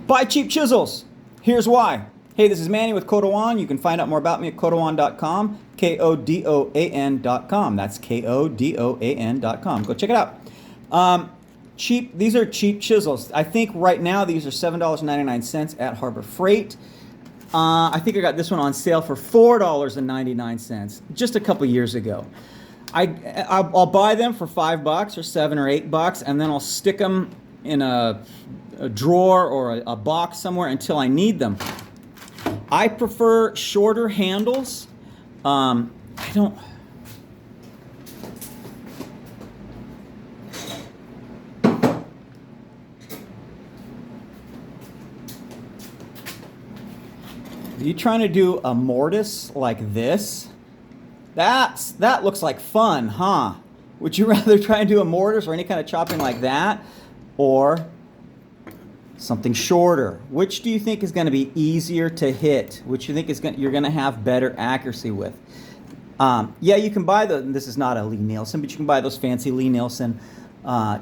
Buy cheap chisels. Here's why. Hey, this is Manny with Kodoan. You can find out more about me at kodoan.com, Kodoan.com. That's Kodoan.com. Go check it out. These are cheap chisels. I think right now these are $7.99 at Harbor Freight. I think I got this one on sale for $4.99 just a couple years ago. I'll buy them for $5 or $7 or $8, and then I'll stick them in a drawer or a box somewhere until I need them. I prefer shorter handles. I don't. Are you trying to do a mortise like this? That looks like fun, huh? Would you rather try and do a mortise or any kind of chopping like that, or something shorter? Which do you think is going to be easier to hit? Which you think you're going to have better accuracy with? Yeah, you can buy this is not a Lee Nielsen, but you can buy those fancy Lee Nielsen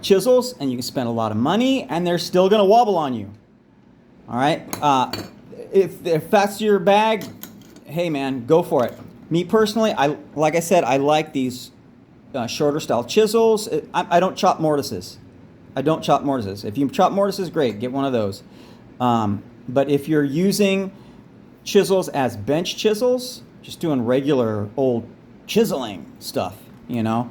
chisels, and you can spend a lot of money, and they're still going to wobble on you. All right? If that's your bag, hey man, go for it. Me personally, like I said, I like these shorter style chisels. I don't chop mortises. I don't chop mortises. If you chop mortises, great, get one of those. But if you're using chisels as bench chisels, just doing regular old chiseling stuff, you know,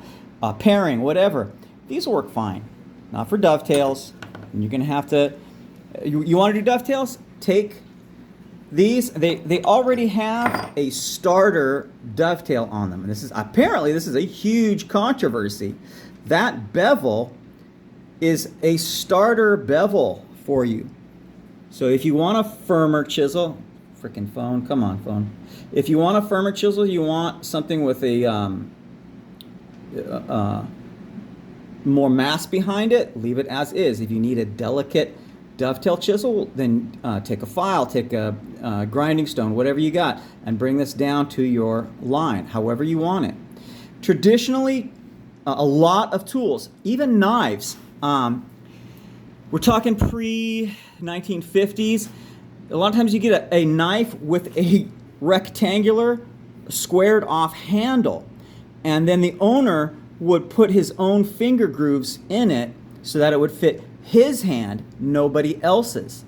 paring, whatever, these will work fine. Not for dovetails. And you're gonna have to. You want to do dovetails? Take these. They already have a starter dovetail on them, and this is a huge controversy. That bevel is a starter bevel for you. So if you want a firmer chisel, freaking phone, come on phone. If you want a firmer chisel, you want something with a more mass behind it, leave it as is. If you need a delicate dovetail chisel, then take a file, take a grinding stone, whatever you got, and bring this down to your line, however you want it. Traditionally, a lot of tools, even knives, we're talking pre-1950s. A lot of times you get a knife with a rectangular, squared off handle, and then the owner would put his own finger grooves in it so that it would fit his hand, nobody else's.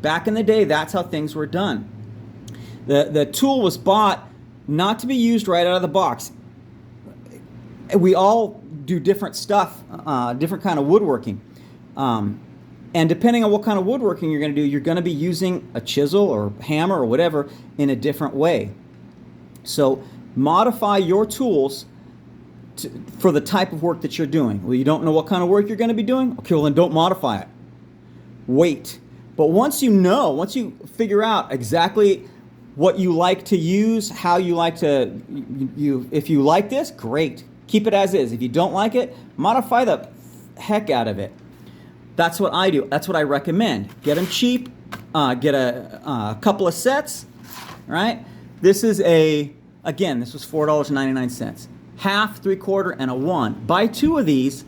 Back in the day, that's how things were done. The tool was bought not to be used right out of the box. We all do different stuff, different kind of woodworking. And depending on what kind of woodworking you're going to do, you're going to be using a chisel or hammer or whatever in a different way. So modify your tools for the type of work that you're doing. Well, you don't know what kind of work you're going to be doing? Okay, well then don't modify it. Wait. But once you figure out exactly what you like to use, how you like to, if you like this, great. Keep it as is. If you don't like it, modify the heck out of it. That's what I do. That's what I recommend. Get them cheap. Get a couple of sets. Right? This is again, this was $4.99. Half, 3/4, and a 1. Buy 2 of these,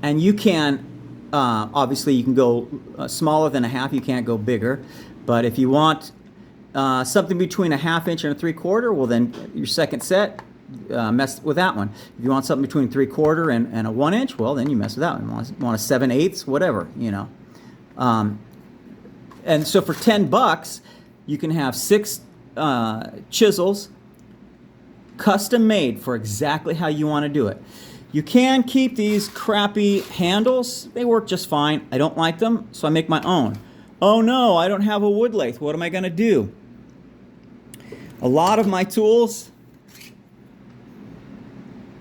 and you can, obviously you can go smaller than a half. You can't go bigger. But if you want something between a 1/2 inch and a 3/4, well then your second set, mess with that one. If you want something between 3/4 and a 1 inch, well then you mess with that one. You want a 7/8, whatever, you know. And so for $10, you can have 6 chisels, custom made for exactly how you want to do it. You can keep these crappy handles. They work just fine. I don't like them, so I make my own. Oh no, I don't have a wood lathe. What am I going to do? A lot of my tools,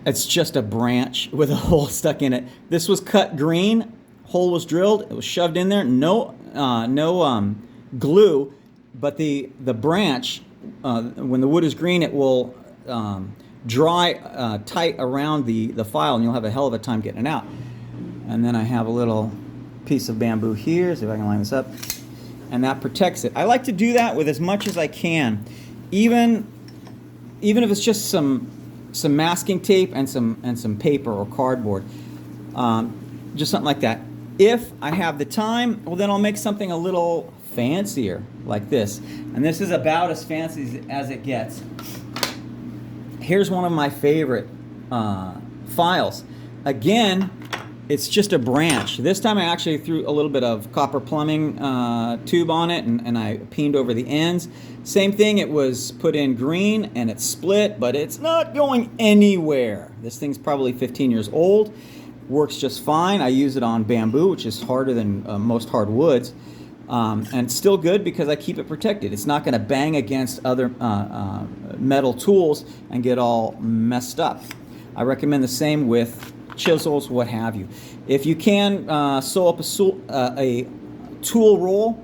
it's just a branch with a hole stuck in it. This was cut green, hole was drilled, it was shoved in there, no glue, but the branch, when the wood is green, it will dry tight around the file, and you'll have a hell of a time getting it out. And then I have a little piece of bamboo here, see if I can line this up, and that protects it. I like to do that with as much as I can, even if it's just some masking tape and some paper or cardboard, just something like that. If I have the time, well then I'll make something a little fancier, like this. And this is about as fancy as it gets. Here's one of my favorite files. Again, it's just a branch. This time I actually threw a little bit of copper plumbing tube on it, and I peened over the ends. Same thing, it was put in green and it's split, but it's not going anywhere. This thing's probably 15 years old. Works just fine. I use it on bamboo, which is harder than most hardwoods. And it's still good because I keep it protected. It's not going to bang against other metal tools and get all messed up. I recommend the same with chisels, what have you. If you can sew up a tool roll,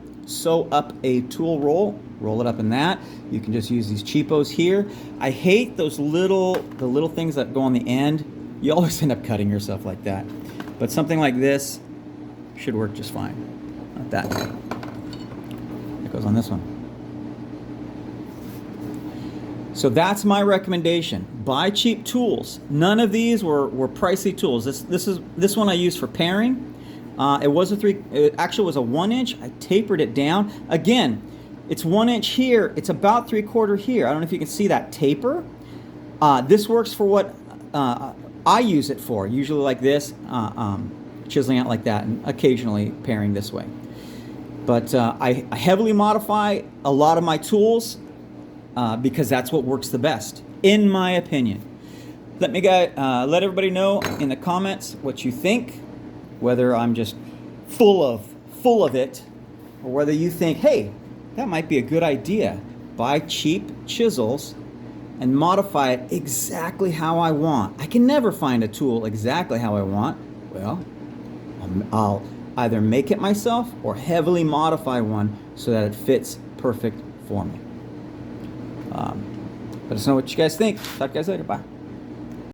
roll it up in that. You can just use these cheapos here. I hate those the little things that go on the end. You always end up cutting yourself like that. But something like this should work just fine. Not that. That goes on this one. So that's my recommendation. Buy cheap tools. None of these were pricey tools. This one I used for paring. It actually was a 1-inch. I tapered it down. Again, it's 1 inch here. It's about 3/4 here. I don't know if you can see that taper. This works for what I use it for. Usually like this, chiseling out like that, and occasionally paring this way. But I heavily modify a lot of my tools because that's what works the best, in my opinion. Let everybody know in the comments what you think, whether I'm just full of it, or whether you think, hey, that might be a good idea. Buy cheap chisels and modify it exactly how I want. I can never find a tool exactly how I want. Well, I'll either make it myself or heavily modify one so that it fits perfect for me. Let us know what you guys think. Talk to you guys later. Bye.